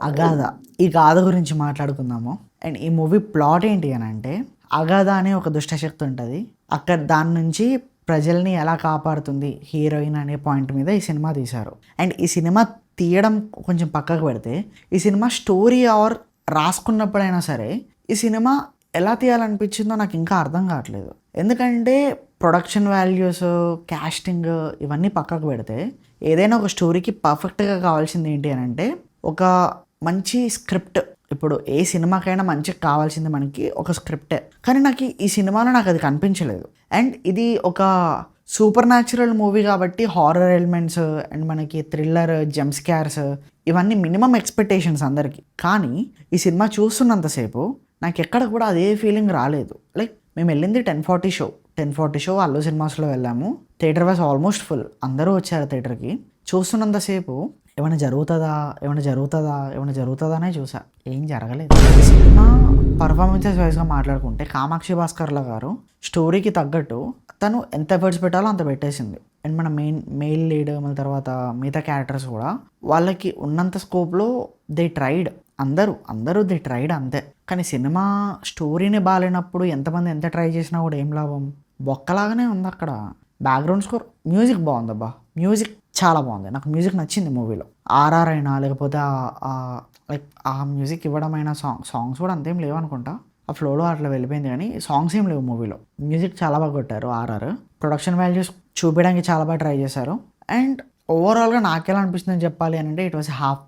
అగాధ. ఈ గాథ గురించి మాట్లాడుకుందాము. అండ్ ఈ మూవీ ప్లాట్ ఏంటి అని అంటే, అగాధ అనే ఒక దుష్టశక్తి ఉంటుంది. అక్కడ దాని నుంచి ప్రజల్ని ఎలా కాపాడుతుంది హీరోయిన్ అనే పాయింట్ మీద ఈ సినిమా తీశారు. అండ్ ఈ సినిమా తీయడం కొంచెం పక్కకు పెడితే, ఈ సినిమా స్టోరీ ఆర్ రాసుకున్నప్పుడైనా సరే ఈ సినిమా ఎలా తీయాలనిపించిందో నాకు ఇంకా అర్థం కావట్లేదు. ఎందుకంటే ప్రొడక్షన్ వాల్యూస్, క్యాస్టింగ్ ఇవన్నీ పక్కకు పెడితే ఏదైనా ఒక స్టోరీకి పర్ఫెక్ట్గా కావాల్సింది ఏంటి అని అంటే ఒక మంచి స్క్రిప్ట్. ఇప్పుడు ఏ సినిమాకైనా మంచిగా కావాల్సింది మనకి ఒక స్క్రిప్టే. కానీ నాకు ఈ సినిమాలో నాకు అది కనిపించలేదు. అండ్ ఇది ఒక సూపర్ న్యాచురల్ మూవీ కాబట్టి హారర్ ఎలిమెంట్స్ అండ్ మనకి థ్రిల్లర్, జంప్ స్కార్స్ ఇవన్నీ మినిమం ఎక్స్పెక్టేషన్స్ అందరికీ. కానీ ఈ సినిమా చూస్తున్నంతసేపు నాకు ఎక్కడ కూడా అదే ఫీలింగ్ రాలేదు. లైక్ మేము వెళ్ళింది 10:40 షో అల్లు సినిమాస్లో వెళ్ళాము. థియేటర్ వాజ్ ఆల్మోస్ట్ ఫుల్, అందరూ వచ్చారు థియేటర్కి. చూస్తున్నంతసేపు ఏమైనా జరుగుతుందా అనే చూసా. ఏం జరగలేదు. ఈ సినిమా పర్ఫార్మెన్సెస్ వైజ్గా మాట్లాడుకుంటే కామాక్షి భాస్కర్ల గారు స్టోరీకి తగ్గట్టు తను ఎంత ఎఫర్ట్స్ పెట్టాలో అంత పెట్టేసింది. అండ్ మన మెయిల్ లీడ్, మన తర్వాత మిగతా క్యారెక్టర్స్ కూడా వాళ్ళకి ఉన్నంత స్కోప్లో దే ట్రైడ్. అందరూ దే ట్రైడ్ అంతే. కానీ సినిమా స్టోరీని బాగాలేనప్పుడు ఎంతమంది ఎంత ట్రై చేసినా కూడా ఏం లాభం? బొక్కలాగానే ఉంది అక్కడ. బ్యాక్గ్రౌండ్ స్కోర్, మ్యూజిక్ బాగుందబ్బా. మ్యూజిక్ చాలా బాగుంది, నాకు మ్యూజిక్ నచ్చింది మూవీలో. ఆర్ఆర్ అయినా లేకపోతే లైక్ ఆ మ్యూజిక్ ఇవ్వడమైనా సాంగ్స్ కూడా అంతేం లేవు అనుకుంటా. ఆ ఫ్లోలో అట్లా వెళ్ళిపోయింది, కానీ సాంగ్స్ ఏం లేవు మూవీలో. మ్యూజిక్ చాలా బాగా కొట్టారు ఆర్ఆర్. ప్రొడక్షన్ వాల్యూస్ చూపించడానికి చాలా బాగా ట్రై చేశారు. అండ్ ఓవరాల్గా నాకెలా అనిపిస్తుందని చెప్పాలి అని అంటే, it was half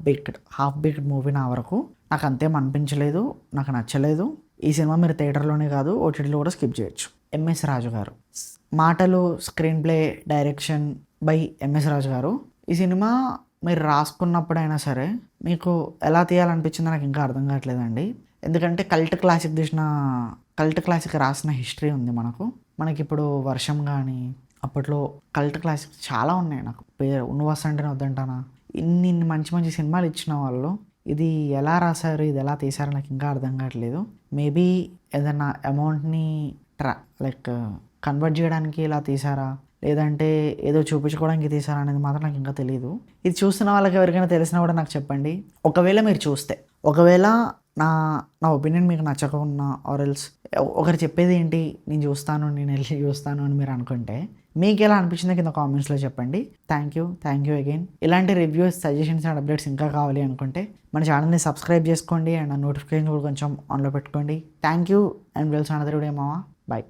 baked movie. నా వరకు నాకు అంతేం అనిపించలేదు, నాకు నచ్చలేదు. ఈ సినిమా మీరు థియేటర్లోనే కాదు ఓటీటీలో కూడా స్కిప్ చేయొచ్చు. ఎంఎస్ రాజు గారు మాటలు, screenplay, direction by MS Raju గారు. ఈ సినిమా మీరు రాసుకున్నప్పుడైనా సరే మీకు ఎలా తీయాలనిపించిందో నాకు ఇంకా అర్థం కావట్లేదండి. ఎందుకంటే కల్ట్ క్లాసిక్ రాసిన హిస్టరీ ఉంది మనకిప్పుడు వర్షం కానీ, అప్పట్లో కల్ట్ క్లాసిక్ చాలా ఉన్నాయి. నాకు పేరు ఉన్నవాస్ అంటేనే వద్దంటానా. ఇన్ని మంచి మంచి సినిమాలు ఇచ్చిన వాళ్ళు ఇది ఎలా రాశారు, ఇది ఎలా తీశారో నాకు ఇంకా అర్థం కావట్లేదు. మేబీ ఏదైనా అమౌంట్ని లైక్ కన్వర్ట్ చేయడానికి ఇలా తీసారా, లేదంటే ఏదో చూపించుకోవడానికి తీసారా అనేది మాత్రం నాకు ఇంకా తెలియదు. ఇది చూస్తున్న వాళ్ళకి ఎవరికైనా తెలిసినా కూడా నాకు చెప్పండి. ఒకవేళ మీరు చూస్తే, ఒకవేళ నా ఒపీనియన్ మీకు నచ్చకున్నా ఆర్ ఎల్స్ ఒకరు చెప్పేది ఏంటి నేను వెళ్ళి చూస్తాను అని మీరు అనుకుంటే మీకు ఎలా అనిపించిందో కింద కామెంట్స్లో చెప్పండి. Thank you again. ఇలాంటి రివ్యూస్, సజెషన్స్ అండ్ అప్డేట్స్ ఇంకా కావాలి అనుకుంటే మన ఛానల్ని సబ్స్క్రైబ్ చేసుకోండి అండ్ నోటిఫికేషన్ కూడా కొంచెం ఆన్లో పెట్టుకోండి. Thank you and wells another day మావా. బాయ్.